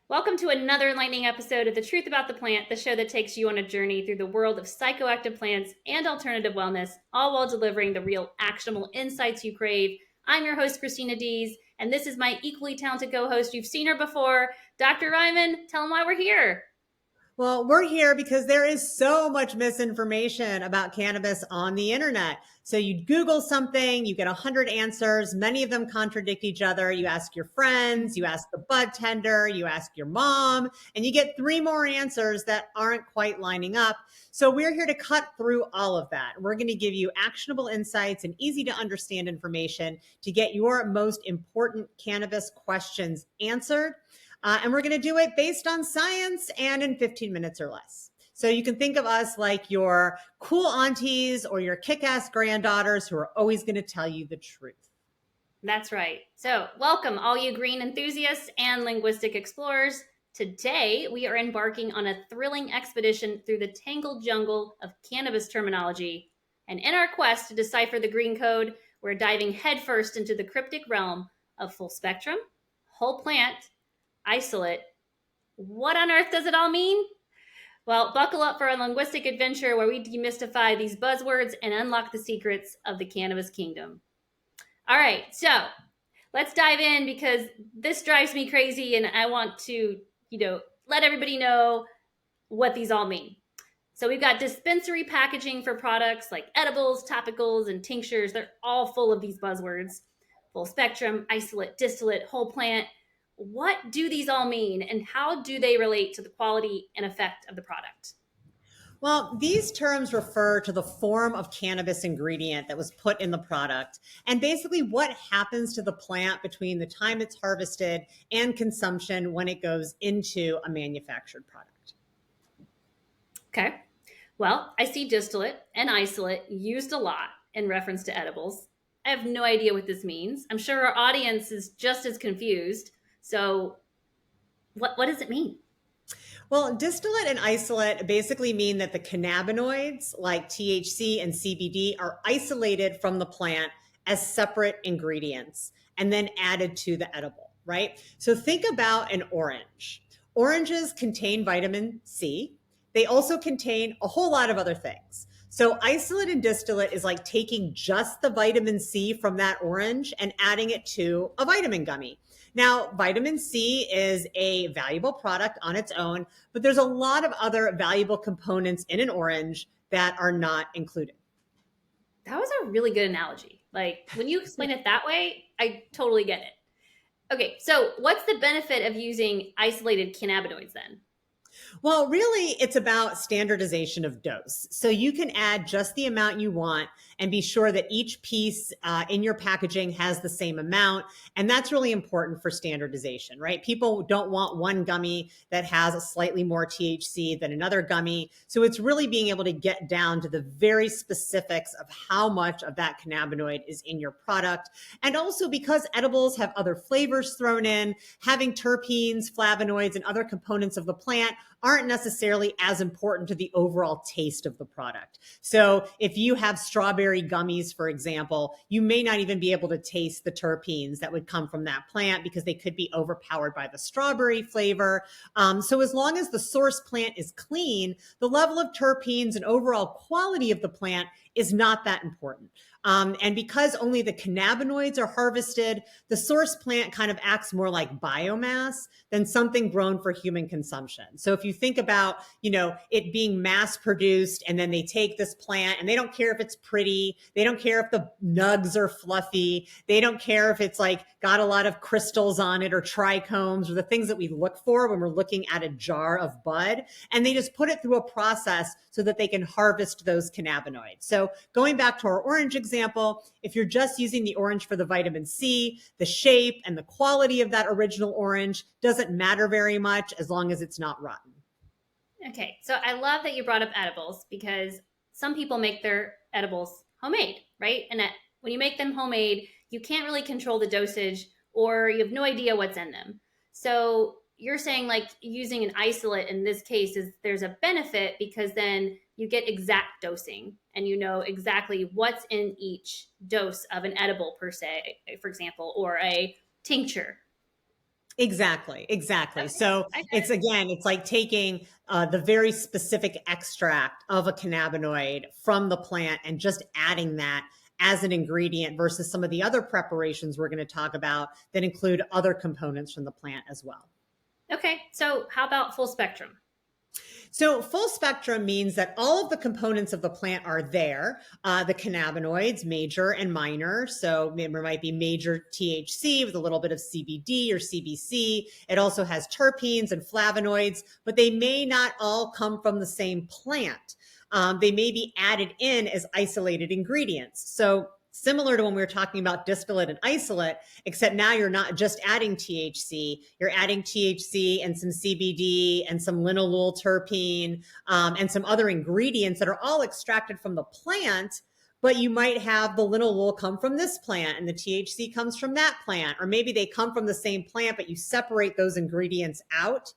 Welcome to another enlightening episode of The Truth About the Plant, the show that takes you on a journey through the world of psychoactive plants and alternative wellness, all while delivering the real actionable insights you crave. I'm your host, Christina Dees, and this is my equally talented co-host. You've seen her before, Dr. Ryman. Tell them why we're here. Well, we're here because there is so much misinformation about cannabis on the internet. So you Google something, you get 100 answers. Many of them contradict each other. You ask your friends, you ask the bud tender, you ask your mom, and you get three more answers that aren't quite lining up. So we're here to cut through all of that. We're going to give you actionable insights and easy to understand information to get your most important cannabis questions answered. And we're going to do it based on science and in 15 minutes or less. So you can think of us like your cool aunties or your kick-ass granddaughters who are always going to tell you the truth. That's right. So, welcome, all you green enthusiasts and linguistic explorers. Today, we are embarking on a thrilling expedition through the tangled jungle of cannabis terminology. And in our quest to decipher the green code, we're diving headfirst into the cryptic realm of full spectrum, whole plant, isolate. What on earth does it all mean? Well, buckle up for a linguistic adventure where we demystify these buzzwords and unlock the secrets of the cannabis kingdom. All right, so let's dive in because this drives me crazy and I want to, let everybody know what these all mean. So we've got dispensary packaging for products like edibles, topicals, and tinctures. They're all full of these buzzwords. Full spectrum, isolate, distillate, whole plant. What do these all mean and how do they relate to the quality and effect of the product? Well, these terms refer to the form of cannabis ingredient that was put in the product and basically what happens to the plant between the time it's harvested and consumption when it goes into a manufactured product. Okay. Well, I see distillate and isolate used a lot in reference to edibles. I have no idea what this means. I'm sure our audience is just as confused. So, what does it mean? Well, distillate and isolate basically mean that the cannabinoids like THC and CBD are isolated from the plant as separate ingredients and then added to the edible, right? So think about an orange. Oranges contain vitamin C. They also contain a whole lot of other things. So isolate and distillate is like taking just the vitamin C from that orange and adding it to a vitamin gummy. Now, vitamin C is a valuable product on its own, but there's a lot of other valuable components in an orange that are not included. That was a really good analogy. Like when you explain it that way, I totally get it. Okay, so what's the benefit of using isolated cannabinoids then? Well, really, it's about standardization of dose. So you can add just the amount you want and be sure that each piece in your packaging has the same amount. And that's really important for standardization, right? People don't want one gummy that has a slightly more THC than another gummy. So it's really being able to get down to the very specifics of how much of that cannabinoid is in your product. And also because edibles have other flavors thrown in, having terpenes, flavonoids, and other components of the plant aren't necessarily as important to the overall taste of the product. So if you have strawberry gummies, for example, you may not even be able to taste the terpenes that would come from that plant because they could be overpowered by the strawberry flavor. So as long as the source plant is clean, the level of terpenes and overall quality of the plant is not that important. And because only the cannabinoids are harvested, the source plant kind of acts more like biomass than something grown for human consumption. So if you think about, it being mass produced and then they take this plant and they don't care if it's pretty, they don't care if the nugs are fluffy, they don't care if it's like got a lot of crystals on it or trichomes or the things that we look for when we're looking at a jar of bud. And they just put it through a process so that they can harvest those cannabinoids. So going back to our orange example, if you're just using the orange for the vitamin C, the shape and the quality of that original orange doesn't matter very much as long as it's not rotten. Okay, so I love that you brought up edibles because some people make their edibles homemade, right? And when you make them homemade, you can't really control the dosage or you have no idea what's in them. So you're saying like using an isolate in this case is there's a benefit because then you get exact dosing and you know exactly what's in each dose of an edible per se, for example, or a tincture. Exactly, exactly. Okay, So I get it's it. again, it's like taking the very specific extract of a cannabinoid from the plant and just adding that as an ingredient versus some of the other preparations we're going to talk about that include other components from the plant as well. Okay, so how about full spectrum? So, full spectrum means that all of the components of the plant are there. The cannabinoids, major and minor. So, there might be major THC with a little bit of CBD or CBC. It also has terpenes and flavonoids, but they may not all come from the same plant. They may be added in as isolated ingredients. So, similar to when we were talking about distillate and isolate, except now you're not just adding THC, you're adding THC and some CBD and some linalool terpene and some other ingredients that are all extracted from the plant. But you might have the linalool come from this plant and the THC comes from that plant, or maybe they come from the same plant, but you separate those ingredients out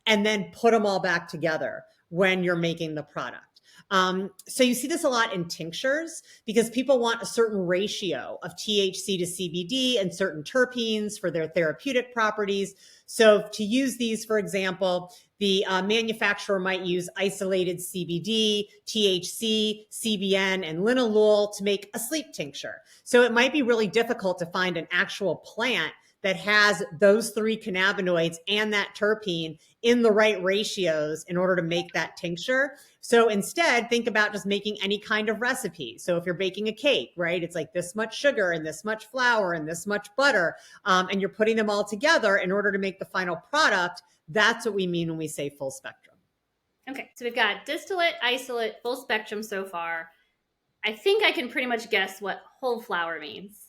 and then put them all back together when you're making the product. So you see this a lot in tinctures because people want a certain ratio of THC to CBD and certain terpenes for their therapeutic properties. So to use these, for example, the manufacturer might use isolated CBD, THC, CBN, and linalool to make a sleep tincture. So it might be really difficult to find an actual plant that has those three cannabinoids and that terpene in the right ratios in order to make that tincture. So instead, think about just making any kind of recipe. So if you're baking a cake, right, it's like this much sugar and this much flour and this much butter, and you're putting them all together in order to make the final product. That's what we mean when we say full spectrum. Okay, so we've got distillate, isolate, full spectrum so far. I think I can pretty much guess what whole flower means.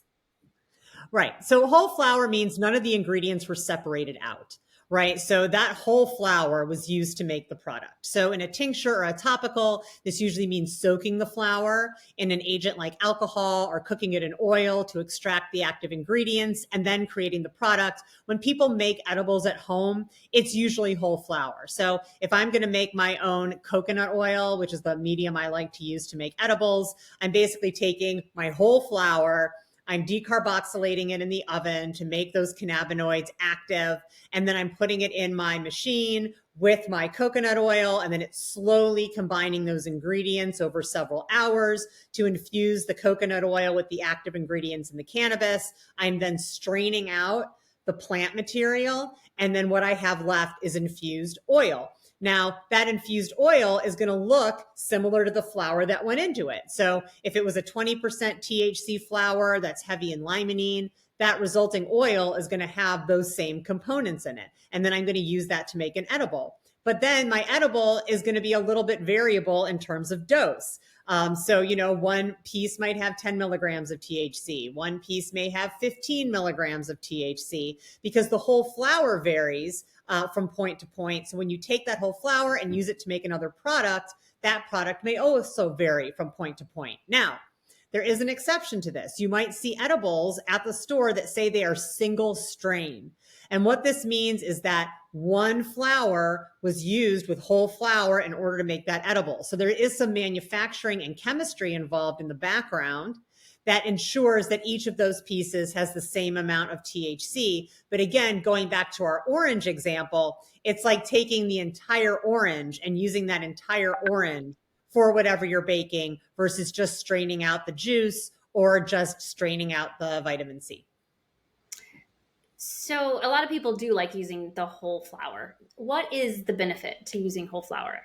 Right. So whole flour means none of the ingredients were separated out. Right. So that whole flour was used to make the product. So in a tincture or a topical, this usually means soaking the flour in an agent like alcohol or cooking it in oil to extract the active ingredients and then creating the product. When people make edibles at home, it's usually whole flour. So if I'm going to make my own coconut oil, which is the medium I like to use to make edibles, I'm basically taking my whole flour, I'm decarboxylating it in the oven to make those cannabinoids active. And then I'm putting it in my machine with my coconut oil. And then it's slowly combining those ingredients over several hours to infuse the coconut oil with the active ingredients in the cannabis. I'm then straining out the plant material. And then what I have left is infused oil. Now, that infused oil is going to look similar to the flour that went into it. So if it was a 20% THC flour that's heavy in limonene, that resulting oil is going to have those same components in it. And then I'm going to use that to make an edible. But then my edible is going to be a little bit variable in terms of dose. So, one piece might have 10 milligrams of THC. One piece may have 15 milligrams of THC because the whole flour varies from point to point. So when you take that whole flour and use it to make another product, that product may also vary from point to point. Now, there is an exception to this. You might see edibles at the store that say they are single strain. And what this means is that one flower was used with whole flour in order to make that edible. So there is some manufacturing and chemistry involved in the background that ensures that each of those pieces has the same amount of THC. But again, going back to our orange example, it's like taking the entire orange and using that entire orange for whatever you're baking versus just straining out the juice or just straining out the vitamin C. So a lot of people do like using the whole flour. What is the benefit to using whole flour?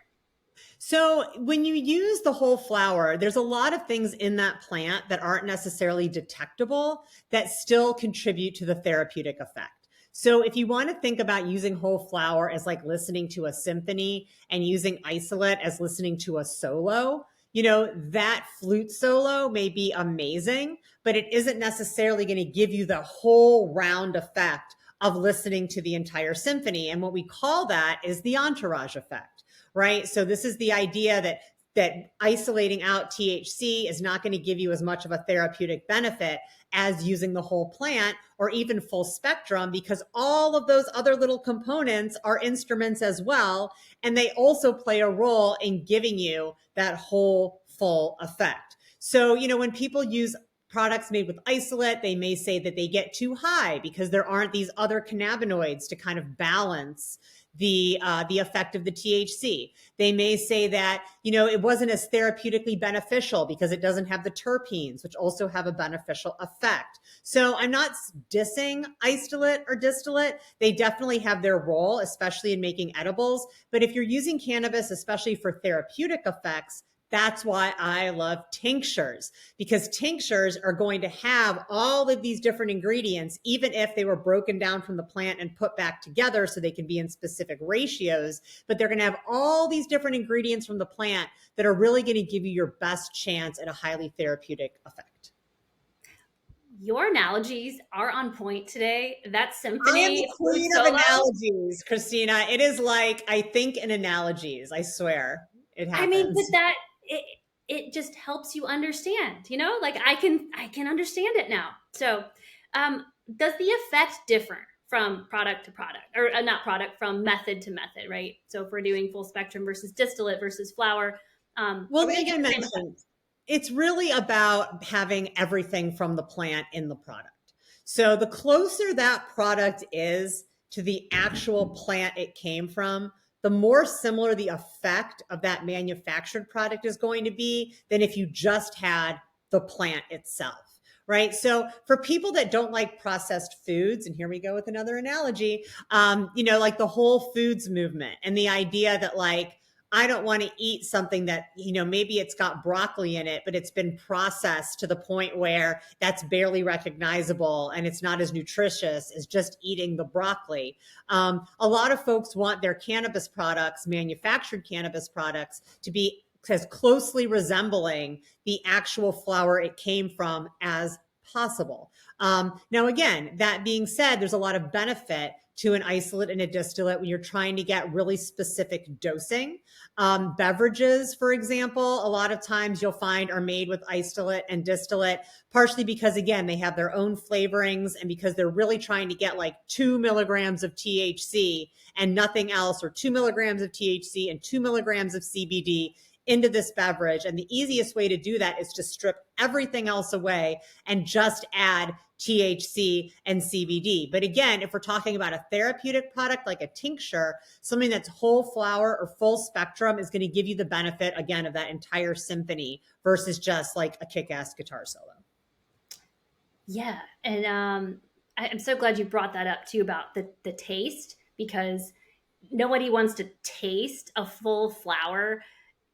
So when you use the whole flour, there's a lot of things in that plant that aren't necessarily detectable that still contribute to the therapeutic effect. So if you want to think about using whole flour as like listening to a symphony and using isolate as listening to a solo, that flute solo may be amazing, but it isn't necessarily going to give you the whole round effect of listening to the entire symphony. And what we call that is the entourage effect, right? So this is the idea that isolating out THC is not going to give you as much of a therapeutic benefit as using the whole plant or even full spectrum, because all of those other little components are instruments as well. And they also play a role in giving you that whole full effect. So, when people use products made with isolate, they may say that they get too high because there aren't these other cannabinoids to kind of balance the effect of the THC. They may say that, you know, it wasn't as therapeutically beneficial because it doesn't have the terpenes, which also have a beneficial effect. So I'm not dissing isolate or distillate. They definitely have their role, especially in making edibles. But if you're using cannabis, especially for therapeutic effects, that's why I love tinctures, because tinctures are going to have all of these different ingredients, even if they were broken down from the plant and put back together so they can be in specific ratios. But they're going to have all these different ingredients from the plant that are really going to give you your best chance at a highly therapeutic effect. Your analogies are on point today. That I am the symphony flute queen of solo. analogies, Christina. It is like I think in analogies. I swear it I mean, but happens. that it it just helps you understand, you know? Like I can understand it now. So, does the effect differ from product to product, or not product, from method to method, right? So if we're doing full spectrum versus distillate versus flower, Well, are we gonna like get I the same effect? mentioned, it's really about having everything from the plant in the product. So the closer that product is to the actual plant it came from, the more similar the effect of that manufactured product is going to be than if you just had the plant itself. Right. So for people that don't like processed foods, and here we go with another analogy, you know, like the whole foods movement and the idea that like, I don't want to eat something that, you know, maybe it's got broccoli in it, but it's been processed to the point where that's barely recognizable and it's not as nutritious as just eating the broccoli. A lot of folks want their cannabis products, manufactured cannabis products, to be as closely resembling the actual flower it came from as possible. Now, again, that being said, there's a lot of benefit to an isolate and a distillate when you're trying to get really specific dosing. Beverages, for example, a lot of times you'll find are made with isolate and distillate, partially because, again, they have their own flavorings and because they're really trying to get like 2 milligrams of THC and nothing else, or 2 milligrams of THC and 2 milligrams of CBD into this beverage. And the easiest way to do that is to strip everything else away and just add THC and CBD. But again, if we're talking about a therapeutic product like a tincture, something that's whole flower or full spectrum is going to give you the benefit, again, of that entire symphony versus just like a kick-ass guitar solo. Yeah, and I'm so glad you brought that up too about the taste, because nobody wants to taste a full flower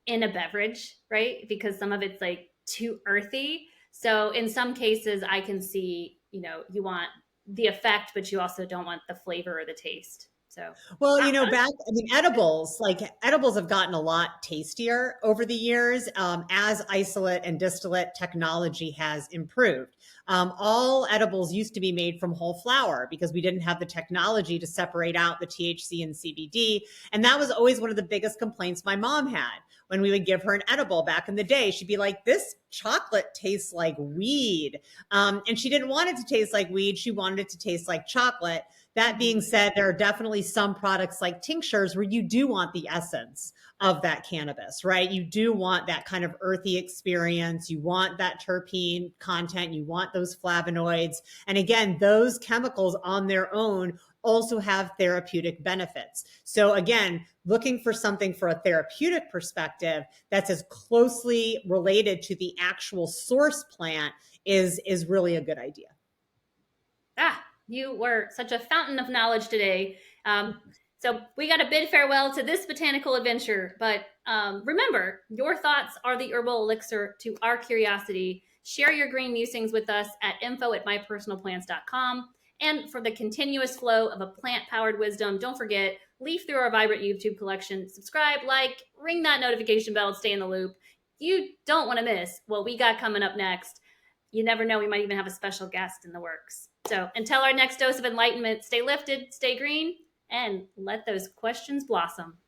in a beverage, right? Because some of it's like too earthy. So in some cases, I can see, you know, you want the effect, but you also don't want the flavor or the taste. So, Well, wow, you know, I mean, edibles, like edibles have gotten a lot tastier over the years as isolate and distillate technology has improved. All edibles used to be made from whole flower because we didn't have the technology to separate out the THC and CBD. And that was always one of the biggest complaints my mom had when we would give her an edible back in the day. She'd be like, this chocolate tastes like weed. And she didn't want it to taste like weed. She wanted it to taste like chocolate. That being said, there are definitely some products like tinctures where you do want the essence of that cannabis, right? You do want that kind of earthy experience. You want that terpene content. You want those flavonoids. And again, those chemicals on their own also have therapeutic benefits. So again, looking for something for a therapeutic perspective that's as closely related to the actual source plant is really a good idea. you were such a fountain of knowledge today. So we got to bid farewell to this botanical adventure. But remember, your thoughts are the herbal elixir to our curiosity. Share your green musings with us at info@mypersonalplants.com. And for the continuous flow of a plant-powered wisdom, don't forget, leaf through our vibrant YouTube collection, subscribe, like, ring that notification bell to stay in the loop. You don't want to miss what we got coming up next. You never know, we might even have a special guest in the works. So until our next dose of enlightenment, stay lifted, stay green, and let those questions blossom.